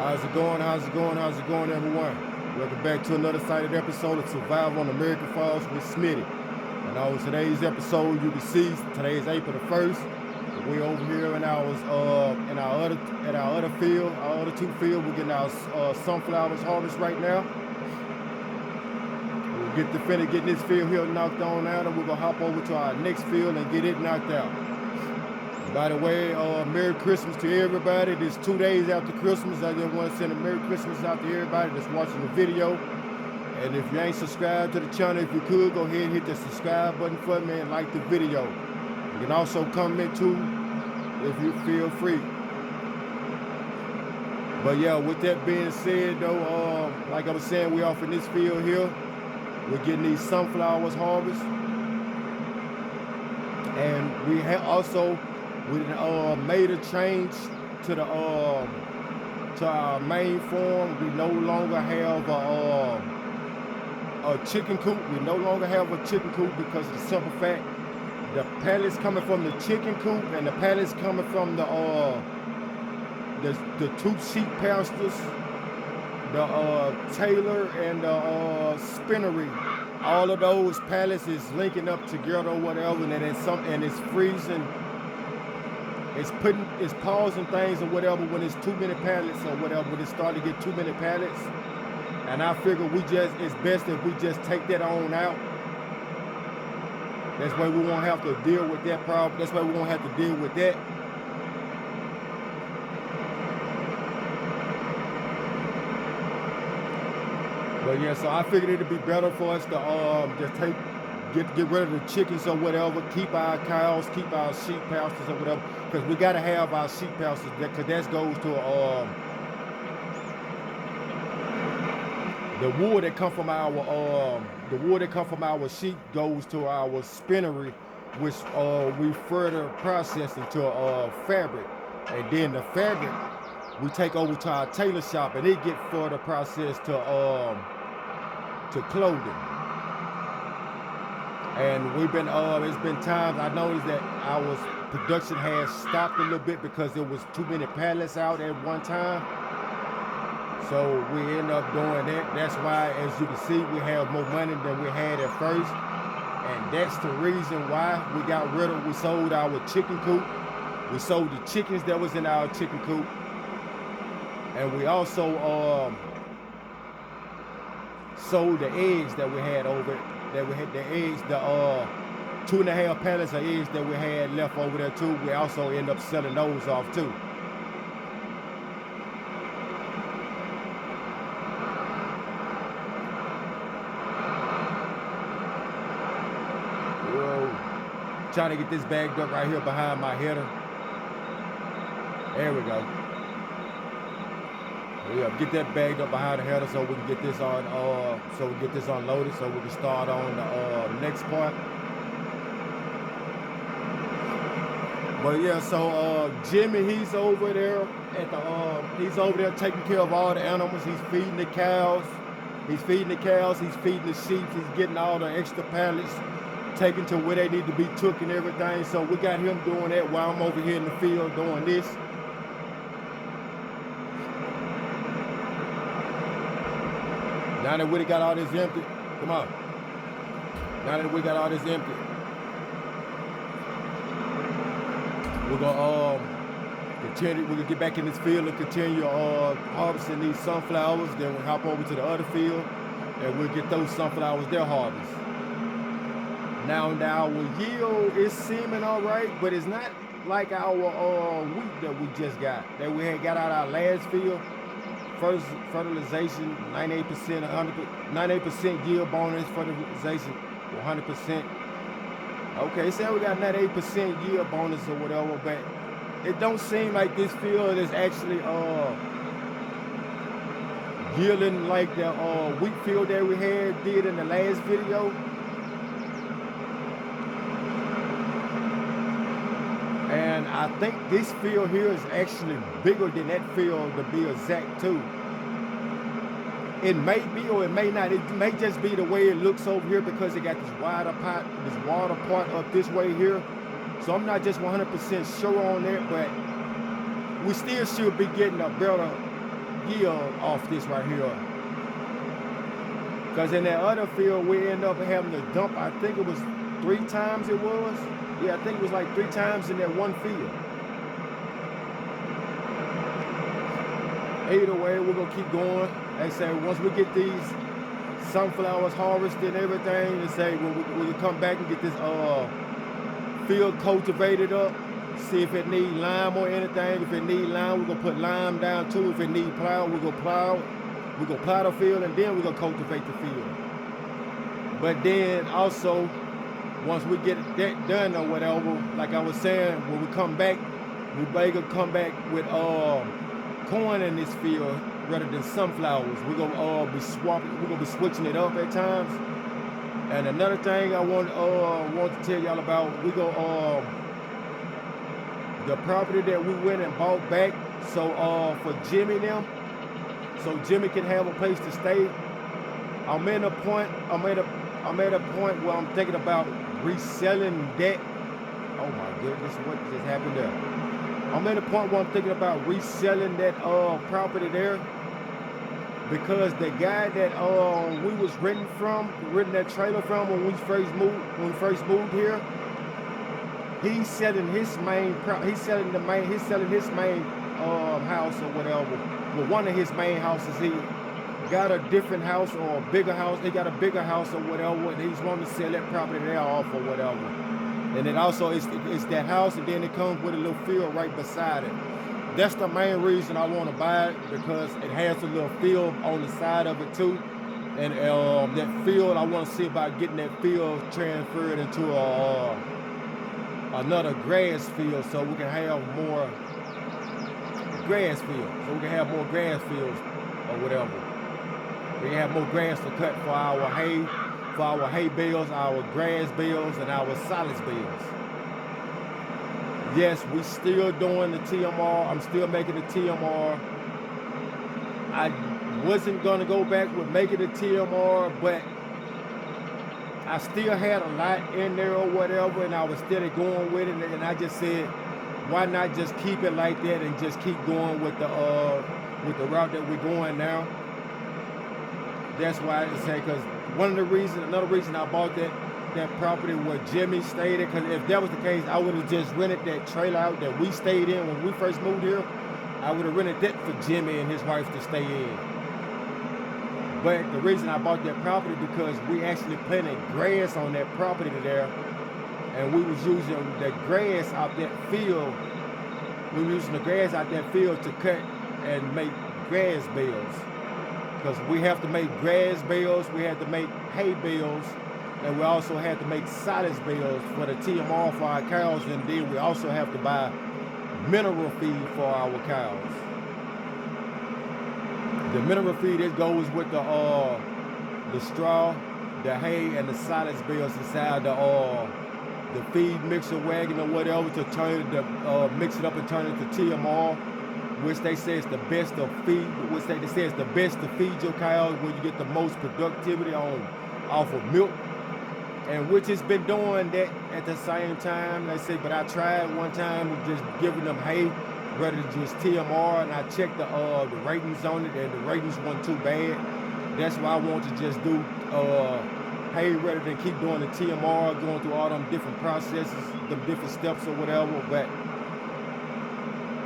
How's it going? How's it going? How's it going, everyone? Welcome back to another exciting episode of Survival on American Falls with Smitty. And on today's episode, you can see today is April the 1st. We're over here in our other field, our other two field. We're getting our sunflowers harvest right now. We'll getting this field here knocked on out, and we're gonna hop over to our next field and get it knocked out. By the way, Merry Christmas to everybody. This 2 days after Christmas. I just want to send a Merry Christmas out to everybody that's watching the video. And if you ain't subscribed to the channel, if you could, go ahead and hit the subscribe button for me and like the video. You can also comment too if you feel free. But yeah, with that being said though, like I was saying, we off in this field here. We're getting these sunflowers harvest. And we also made a change to the to our main farm. We no longer have a chicken coop. We no longer have a chicken coop because of the simple fact the pellets coming from the chicken coop and the pellets coming from the two sheep pastures, the Taylor and the spinnery. All of those pallets is linking up together or whatever, and it's freezing. It's pausing things or whatever when it's too many pallets or whatever, when it's starting to get too many pallets. And I figure it's best if we just take that on out. That's why we won't have to deal with that problem. That's why we won't have to deal with that. But yeah, so I figured it'd be better for us to just get rid of the chickens or whatever, keep our cows, keep our sheep pastures or whatever, because we gotta have our sheep pastures, because that goes to the wool that come from our sheep goes to our spinnery, which we further process into fabric, and then the fabric we take over to our tailor shop, and it get further processed to clothing. And it's been times I noticed that our production has stopped a little bit because there was too many pallets out at one time. So we end up doing that. That's why, as you can see, we have more money than we had at first. And that's the reason why we sold our chicken coop. We sold the chickens that was in our chicken coop. And we also sold the eggs that we had over it. That we had the eggs, the 2.5 pallets of eggs that we had left over there too. We also end up selling those off too. Whoa. Trying to get this bagged up right here behind my header. There we go. Yeah, get that bagged up behind the header so we can get this unloaded so we can start on the next part. But yeah, so Jimmy, he's over there taking care of all the animals. He's feeding the cows, he's feeding the sheep, he's getting all the extra pallets taken to where they need to be took and everything. So we got him doing that while I'm over here in the field doing this. Now that we got all this empty, come on. Now that we got all this empty, we're gonna continue. We're gonna get back in this field and continue harvesting these sunflowers. Then we'll hop over to the other field and we'll get those sunflowers there harvest. Now our yield is seeming all right, but it's not like our wheat that we just got. That we had got out our last field. First fertilization, 98%, 98% yield bonus fertilization, 100%. Okay, say we got 98% yield bonus or whatever, but it don't seem like this field is actually yielding like the wheat field that we did in the last video. And I think this field here is actually bigger than that field, to be exact too. It may be or it may not. It may just be the way it looks over here because it got this water part up this way here. So I'm not just 100% sure on that, but we still should be getting a better yield off this right here. Because in that other field, we end up having to dump, I think it was 3 times it was. Yeah, I think it was like 3 times in that one field. Either way, we're gonna keep going. They say once we get these sunflowers harvested and everything, they say we'll come back and get this field cultivated up, see if it need lime or anything. If it need lime, we're gonna put lime down too. If it need plow, we're gonna plow it. We're gonna plow the field and then we're gonna cultivate the field. But then also, once we get that done or whatever, like I was saying, when we come back, we may come back with corn in this field rather than sunflowers. We're gonna be swapping. We're gonna be switching it up at times. And another thing I want to tell y'all about, we go the property that we went and bought back. So for Jimmy them, so Jimmy can have a place to stay. I'm at a point where I'm thinking about reselling that. Oh my goodness, what just happened there? I'm at a point where I'm thinking about reselling that property there, because the guy that we was renting that trailer from when we first moved here, he's selling his main house or whatever. Well, one of his main houses, he got a different house or a bigger house. He got a bigger house or whatever, and he's wanting to sell that property there off or whatever. And it also it's that house, and then it comes with a little field right beside it. That's the main reason I want to buy it, because it has a little field on the side of it too. And that field, I want to see about getting that field transferred into another grass field, so we can have more grass fields. So we can have more grass fields or whatever. We can have more grass to cut for our hay bales, our grass bales, and our silage bales. Yes, we still doing the TMR. I'm still making the TMR. I wasn't gonna go back with making the TMR, but I still had a lot in there or whatever, and I was steady going with it, and I just said, why not just keep it like that and just keep going with the route that we're going now? That's why I say, because another reason I bought that property where Jimmy stayed in, because if that was the case, I would have just rented that trailer out that we stayed in when we first moved here. I would have rented that for Jimmy and his wife to stay in. But the reason I bought that property, because we actually planted grass on that property there, and we was using the grass out that field. We were using the grass out that field to cut and make grass bales. Because we have to make grass bales, we have to make hay bales, and we also have to make silage bales for the TMR for our cows, and then we also have to buy mineral feed for our cows. The mineral feed, it goes with the straw, the hay, and the silage bales inside the feed mixer wagon or whatever to turn it, mix it up and turn it to TMR, which they say is the best of feed, which they say is the best to feed your cows, where you get the most productivity off of milk, and which has been doing that at the same time. They say, but I tried one time with just giving them hay rather than just TMR, and I checked the ratings on it, and the ratings weren't too bad. That's why I want to just do hay rather than keep doing the TMR, going through all them different processes, the different steps or whatever. But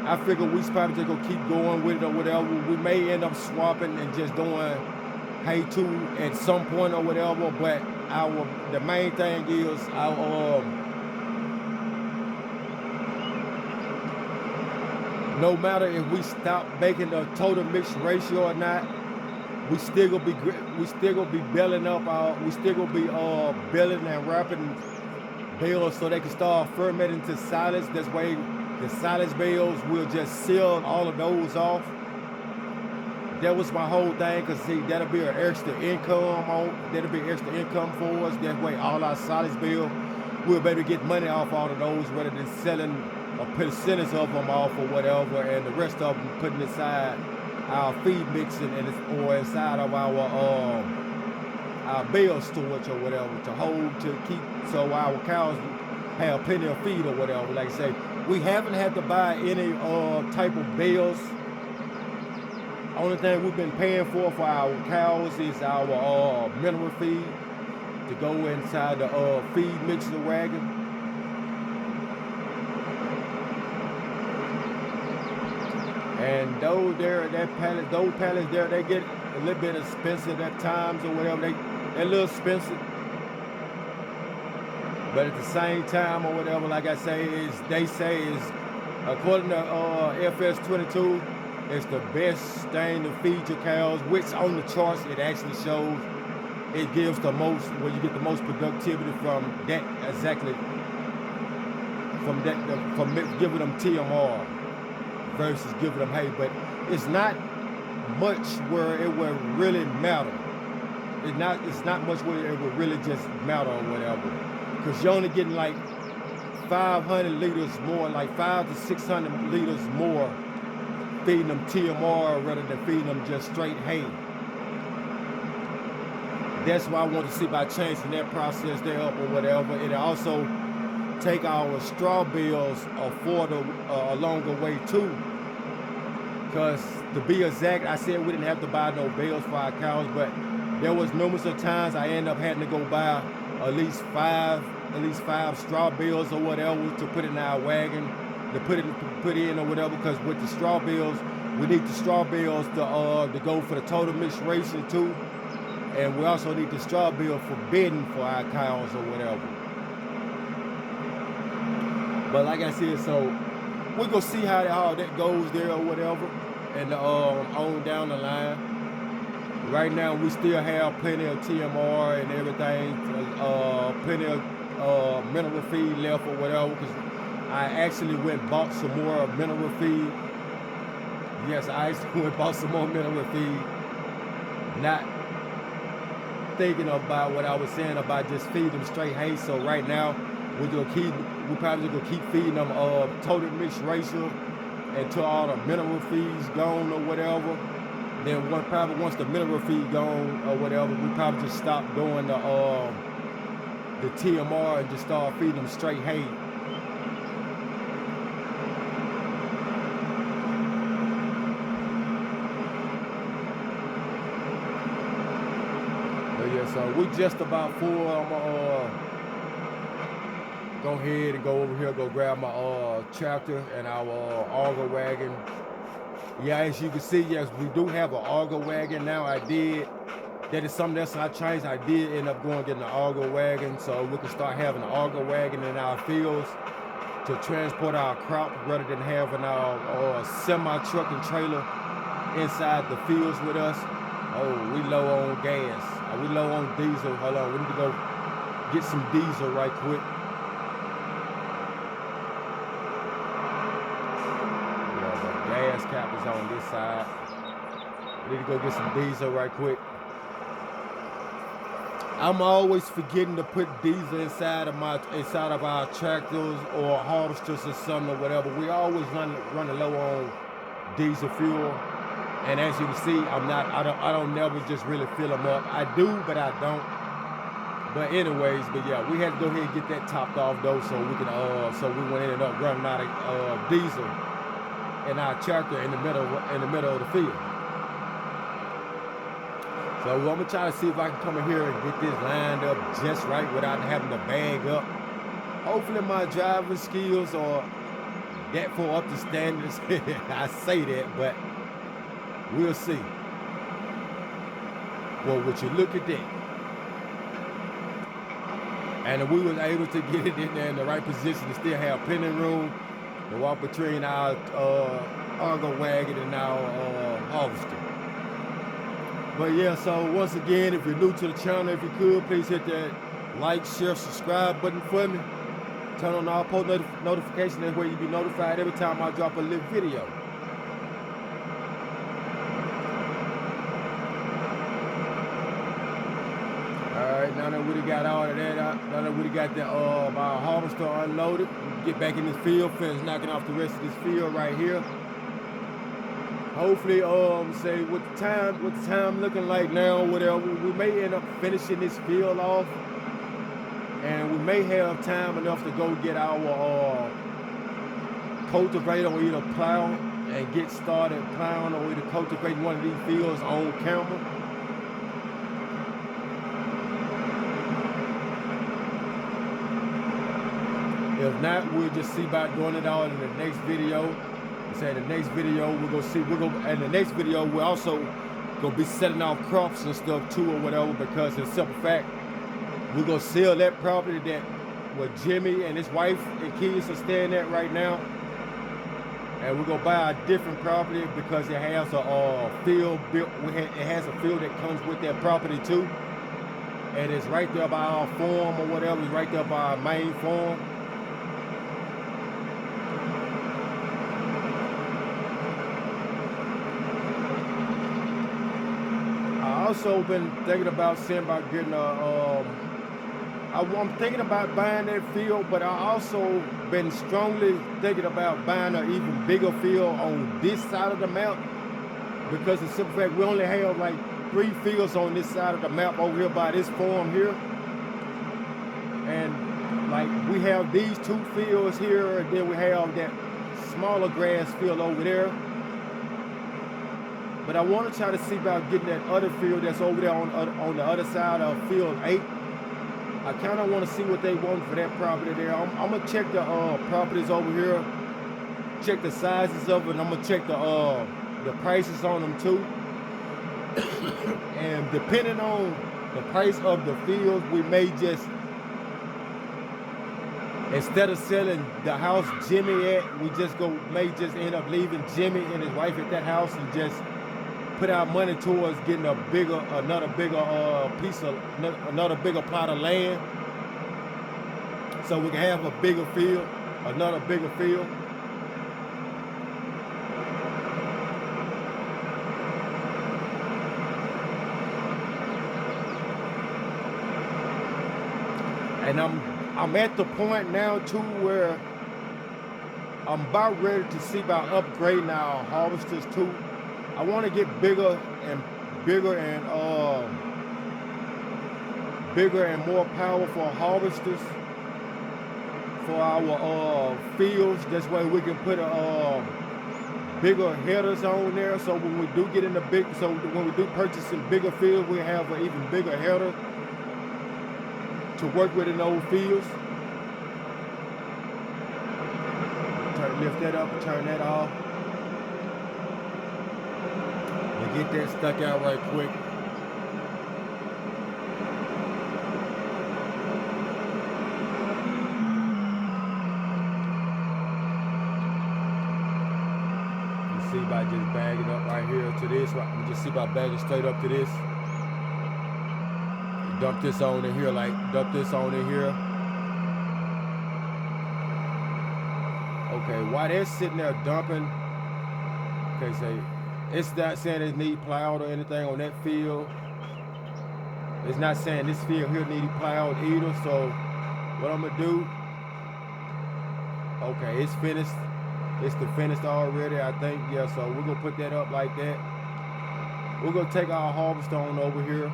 I figure we probably just gonna keep going with it or whatever. We may end up swapping and just doing hay too at some point or whatever. But the main thing is no matter if we stop making the total mixed ratio or not, we still gonna be belling up we still gonna be belling and wrapping bales so they can start fermenting to silage. This way the silage bales, we'll just seal all of those off. That was my whole thing, because see, that'll be an extra income for us. That way all our silage bales, we'll be able to get money off all of those rather than selling a percentage of them off or whatever, and the rest of them putting inside our feed mixing or inside of our bale storage or whatever to keep, so our cows have plenty of feed or whatever. Like I say, we haven't had to buy any type of bales Only thing we've been paying for our cows is our mineral feed to go inside the feed mixer wagon. And those pallets there, they get a little bit expensive at times or whatever. They're a little expensive. But at the same time or whatever, like I say, they say is according to FS22, it's the best thing to feed your cows, which on the charts it actually shows it gives the most, where you get the most productivity from that exactly, from giving them TMR versus giving them hay. But it's not much where it would really matter. It's not much where it would really just matter or whatever, because you're only getting like 500 liters more, like 500 to 600 liters more feeding them TMR rather than feeding them just straight hay. That's why I want to see by changing that process there up or whatever. It also take our straw bales a longer way too. Because to be exact, I said we didn't have to buy no bales for our cows, but there was numerous of times I ended up having to go buy at least five straw bales or whatever to put in our wagon, to put in or whatever. Because with the straw bales, we need the straw bales to go for the total mixed ration too, and we also need the straw bale for bedding for our cows or whatever. But like I said, so we're gonna see how that goes there or whatever, and on down the line. Right now we still have plenty of TMR and everything, plenty of mineral feed left or whatever, because I actually went and bought some more mineral feed. Yes, I actually went and bought some more mineral feed, not thinking about what I was saying about just feeding them straight hay. So right now we're probably gonna keep feeding them total mixed ratio until all the mineral feed's gone or whatever. Then once the mineral feed gone or whatever, we probably just stop doing the TMR and just start feeding them straight hay. But yeah, so we just about full. I'm gonna go ahead and go over here, go grab my tractor and our auger wagon. Yeah, as you can see, yes, we do have an auger wagon now. That is something else I changed. I did end up going and getting an auger wagon so we can start having an auger wagon in our fields to transport our crop rather than having our semi-truck and trailer inside the fields with us. Oh, we low on gas. We low on diesel. Hold on, we need to go get some diesel right quick. Gas cap is on this side. We need to go get some diesel right quick. I'm always forgetting to put diesel inside of our tractors or harvesters or something or whatever. We always running low on diesel fuel. And as you can see, I don't never just really fill them up. I do, but I don't. But anyways, yeah, we had to go ahead and get that topped off though, so we can so we went ended up running out of diesel in our tractor in the middle of the field. So I'm gonna try to see if I can come in here and get this lined up just right without having to bag up. Hopefully my driving skills are that far up to standards. I say that, but we'll see. Well, would you look at that? And if we was able to get it in there in the right position to still have plenty of room to walk between our auger wagon and our harvester. But yeah, so once again, if you're new to the channel, if you could, please hit that like, share, subscribe button for me. Turn on all post notifications, that way you'll be notified every time I drop a little video. Alright, now that we got all of that out, now that we got our harvester unloaded, we get back in this field, finish knocking off the rest of this field right here. Hopefully, say what the time looking like now, whatever, we may end up finishing this field off, and we may have time enough to go get our cultivator or either plow and get started plowing or either cultivating one of these fields on camera. If not, we'll just see about doing it all in the next video. Say the next video and the next video we're also gonna be setting off crops and stuff too or whatever, because in simple fact, we're gonna sell that property that where Jimmy and his wife and kids are staying at right now. And we're gonna buy a different property because it has a field built. It has a field that comes with that property too, and it's right there by our farm or whatever. It's right there by our main farm. I also been thinking about getting I'm thinking about buying that field, but I also been strongly thinking about buying an even bigger field on this side of the map, because in simple fact, we only have like 3 fields on this side of the map over here by this farm here. And like we have these 2 fields here, and then we have that smaller grass field over there. But I want to try to see about getting that other field that's over there on the other side of field 8. I kind of want to see what they want for that property there. I'm gonna check the properties over here, check the sizes of it, and I'm gonna check the prices on them too. And depending on the price of the field, we may just, instead of selling the house Jimmy at, we may just end up leaving Jimmy and his wife at that house and just put our money towards getting another bigger plot of land, so we can have a bigger field, another bigger field. And I'm at the point now too where I'm about ready to see about upgrading our harvesters too. I want to get bigger and more powerful harvesters for our fields. This way we can put bigger headers on there. So when we do when we do purchase some bigger fields, we have an even bigger header to work with in those fields. Lift that up and turn that off. Get that stuck out right quick. You see by just bagging up right here to this. You just see by bagging straight up to this. Dump this on in here, dump this on in here. Okay, while they're sitting there dumping, okay, say, it's not saying it need plowed or anything on that field. It's not saying this field here need plowed either. So what I'm gonna do, okay, it's finished. It's finished already, I think. Yeah, so we're gonna put that up like that. We're gonna take our harvester on over here,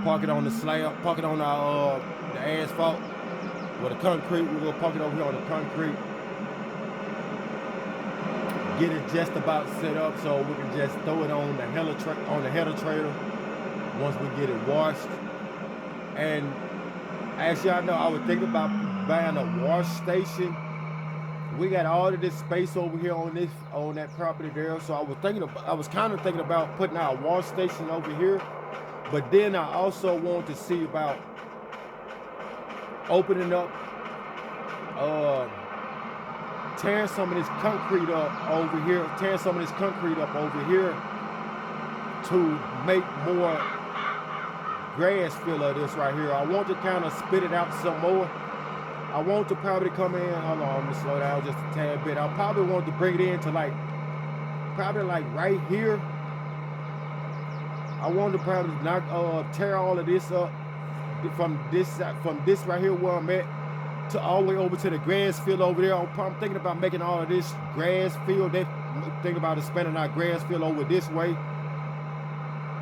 park it on the slab, park it on our the asphalt with the concrete. We're gonna park it over here on the concrete. Get it just about set up so we can just throw it on the header trailer once we get it washed. And as y'all know, I was thinking about buying a wash station. We got all of this space over here on that property there. So I was kind of thinking about putting our wash station over here. But then I also want to see about opening up, tearing some of this concrete up over here, to make more grass fill of this right here. I want to kind of spit it out some more. I want to probably come in, hold on, I'm gonna slow down just a tad bit. I probably want to bring it in to probably right here. I want to probably tear all of this up from this right here where I'm at to all the way over to the grass field over there. I'm thinking about making all of this grass field. Thinking about expanding our grass field over this way.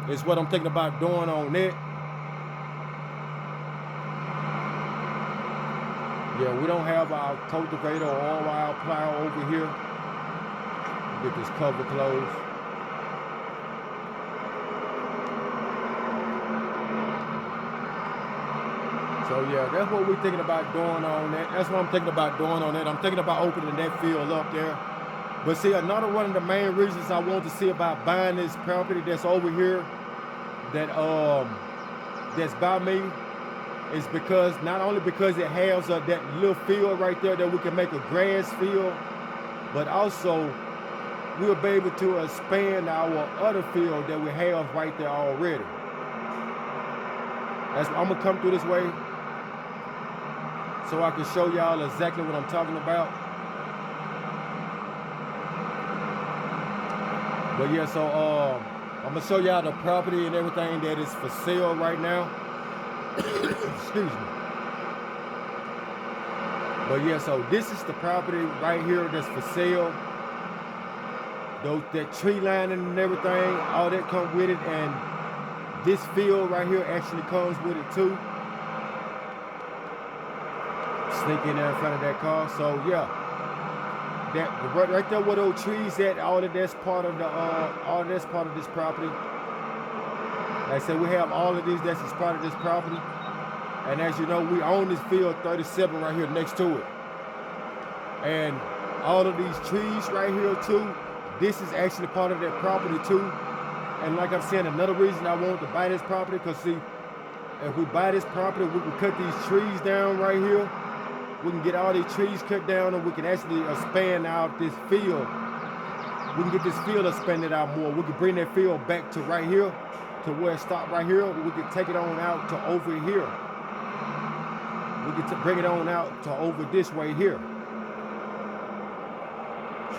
Is what I'm thinking about doing on that. Yeah, we don't have our cultivator or our plow over here. Get this cover closed. So yeah, that's what we're thinking about doing on that. That's what I'm thinking about doing on that. I'm thinking about opening that field up there. But see, another one of the main reasons I want to see about buying this property that's over here, that's by me, is because not only because it has that little field right there that we can make a grass field, but also we'll be able to expand our other field that we have right there already. I'm gonna come through this way so I can show y'all exactly what I'm talking about. But yeah, so I'm gonna show y'all the property and everything that is for sale right now. Excuse me. But yeah, so this is the property right here that's for sale. That tree lining and everything, all that comes with it, and this field right here actually comes with it too. Sneak in there in front of that car. So yeah, that right there where those trees at, all of that's part of this property. Like I said, we have all of these that's part of this property. And as you know, we own this field 37 right here next to it. And all of these trees right here too, this is actually part of that property too. And like I'm saying, another reason I wanted to buy this property, because see, if we buy this property, we can cut these trees down right here. We can get all these trees cut down, and we can actually expand out this field. We can get this field expanded out more. We can bring that field back to right here, to where it stopped right here. We can take it on out to over here. We can bring it on out to over this way here.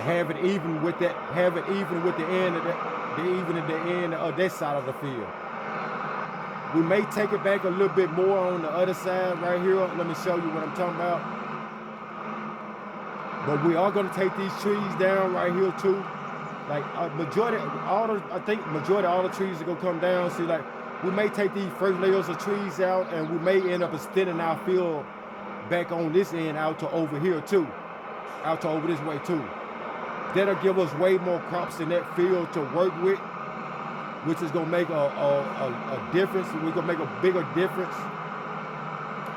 Have it even with that. Have it even with the end of that. Even at the end of that side of the field. We may take it back a little bit more on the other side right here. Let me show you what I'm talking about. But we are going to take these trees down right here too. Like majority all the trees are going to come down. See, like we may take these first layers of trees out, and we may end up extending our field back on this end out to over here too. Out to over this way too. That'll give us way more crops in that field to work with, which is gonna make a difference. We're gonna make a bigger difference.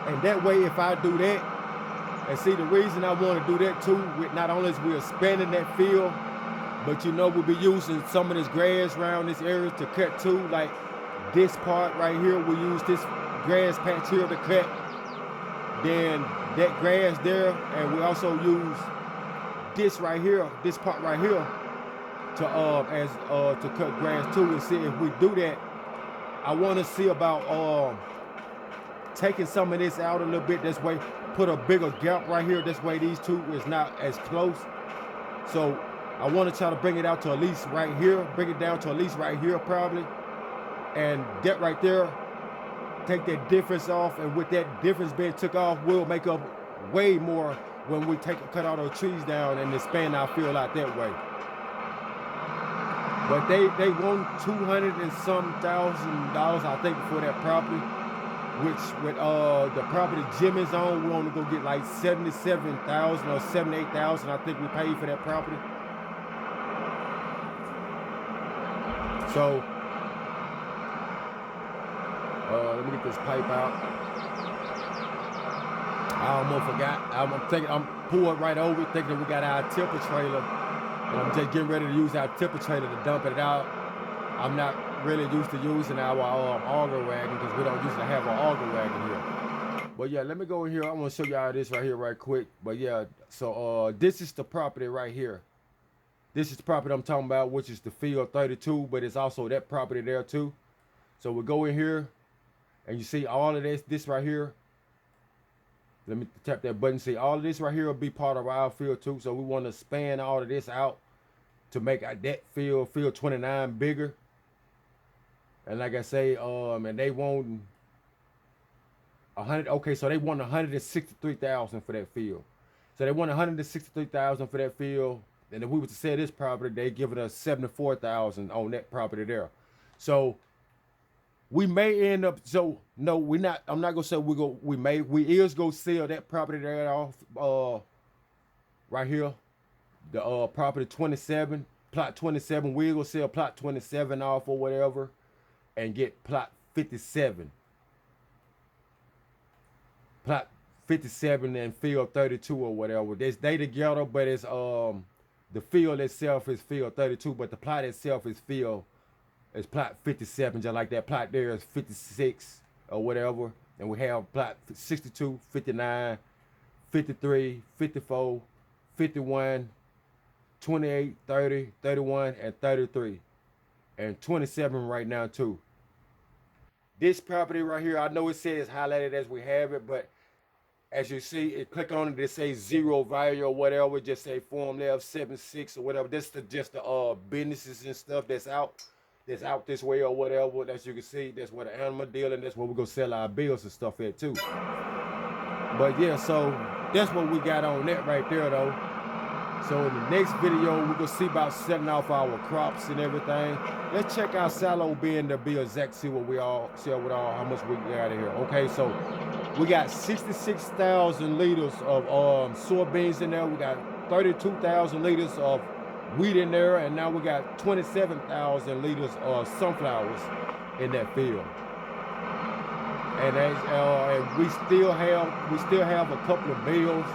And that way, if I do that, and see, the reason I want to do that too, not only is we expanding that field, but you know, we'll be using some of this grass around this area to cut too. Like this part right here, we use this grass patch here to cut. Then that grass there, and we also use this right here, this part right here, to cut grass too. And see, if we do that, I want to see about taking some of this out a little bit. This way, put a bigger gap right here. This way, these two is not as close. So I want to try to bring it out to at least right here. Bring it down to at least right here, probably. And that right there, take that difference off. And with that difference being took off, we'll make up way more when we cut all those trees down and expand our field out that way. But they want $200 and some thousand, I think, for that property. Which with the property Jim is on, we want to go get like $77,000 or $78,000. I think we paid for that property. So let me get this pipe out. I almost forgot. I'm pulling right over, thinking we got our tipper trailer, and I'm just getting ready to use our tipper trailer to dump it out. I'm not really used to using our auger wagon because we don't usually have an auger wagon here. But yeah, let me go in here. I'm gonna show y'all this right here right quick. But yeah, so this is the property right here. This is the property I'm talking about, which is the field 32, but it's also that property there too. So we go in here, and you see all of this right here. Let me tap that button. See, all of this right here will be part of our field too. So we want to span all of this out to make that field 29 bigger. And like I say, and they want 100. Okay, so they want 163,000 for that field. So they want 163,000 for that field. And if we were to sell this property, they give it us 74,000 on that property there. So we may end up. So no, we're not. I'm not gonna say we is go sell that property there off. Right here, the property 27. plot 27. We're gonna sell plot 27 off or whatever, and get plot 57. Plot 57 and field 32 or whatever. They together, but it's the field itself is field 32, but the plot itself is plot 57, just like that plot there is 56 or whatever. And we have plot 62, 59, 53, 54, 51, 28, 30, 31, and 33. And 27 right now too. This property right here, I know it says highlighted as we have it, but as you see, it click on it, it says 0 value or whatever, just say form level 76 or whatever. This is just the businesses and stuff that's out this way or whatever. As you can see, that's where the animal deal, and that's where we're gonna sell our bills and stuff at too. But yeah, so that's what we got on that right there though. So in the next video, we're gonna see about setting off our crops and everything. Let's check out Silo being to be exact, see what we all how much we got in here. Okay, so we got 66,000 liters of soybeans in there. We got 32,000 liters of wheat in there, and now we got 27,000 liters of sunflowers in that field. And we still have a couple of bales.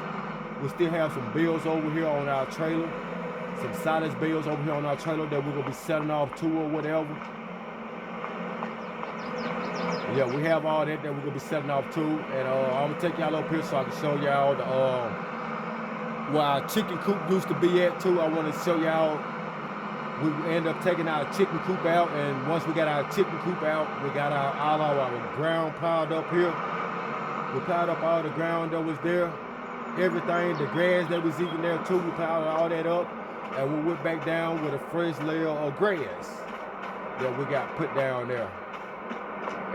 We still have some bales over here on our trailer, some silage bales over here on our trailer that we're gonna be selling off to or whatever. Yeah, we have all that we're gonna be selling off to, and I'm gonna take y'all up here so I can show y'all where our chicken coop used to be at too. I want to show y'all. We end up taking our chicken coop out, and once we got our chicken coop out, we got all our ground piled up here. We piled up all the ground that was there. Everything, the grass that was eating there too, we piled all that up, and we went back down with a fresh layer of grass that we got put down there.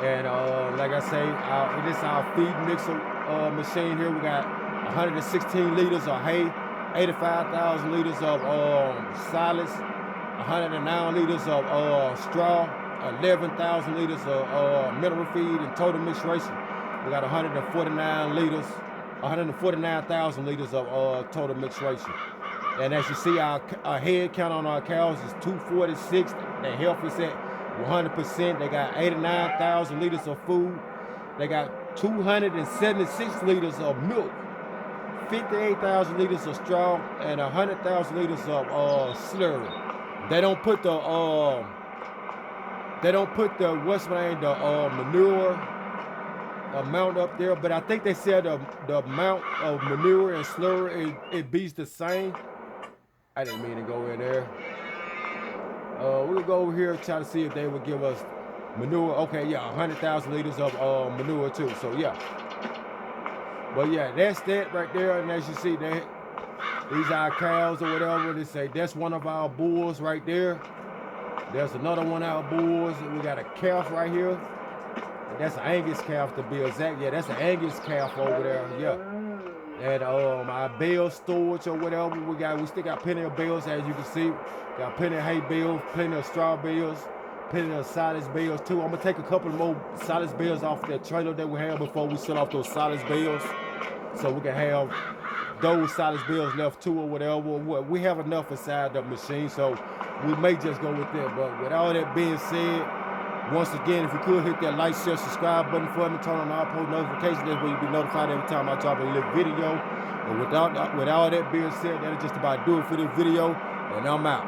And like I say, this is our feed mixer machine here. We got 116 liters of hay, 85,000 liters of silage, 109 liters of straw, 11,000 liters of mineral feed and total mixturation. We got 149,000 liters of total mixturation. And as you see, our head count on our cows is 246. Their health is at 100%. They got 89,000 liters of food. They got 276 liters of milk, 58,000 liters of straw, and 100,000 liters of slurry. They don't put the manure amount up there, but I think they said the amount of manure and slurry it beats the same. I didn't mean to go in there. We'll go over here and try to see if they would give us manure. Okay, yeah, 100,000 liters of manure too. So yeah, but yeah, that's that right there. And as you see, these are our cows or whatever. They say that's one of our bulls right there. There's another one of our bulls. We got a calf right here. That's an Angus calf to be exact. Yeah, that's an Angus calf over there. Yeah. And our bale storage or whatever we still got plenty of bales, as you can see. Got plenty of hay bales, plenty of straw bales, plenty of silage bales too. I'm gonna take a couple more silage bales off that trailer that we have before we sell off those silage bales, so we can have those silage bales left too or whatever. We have enough inside the machine, so we may just go with that. But with all that being said, once again, if you could hit that like, share, subscribe button for me, turn on all post notifications. That's where you'll be notified every time I drop a little video. And with all that being said, that'll just about do it for this video, and I'm out.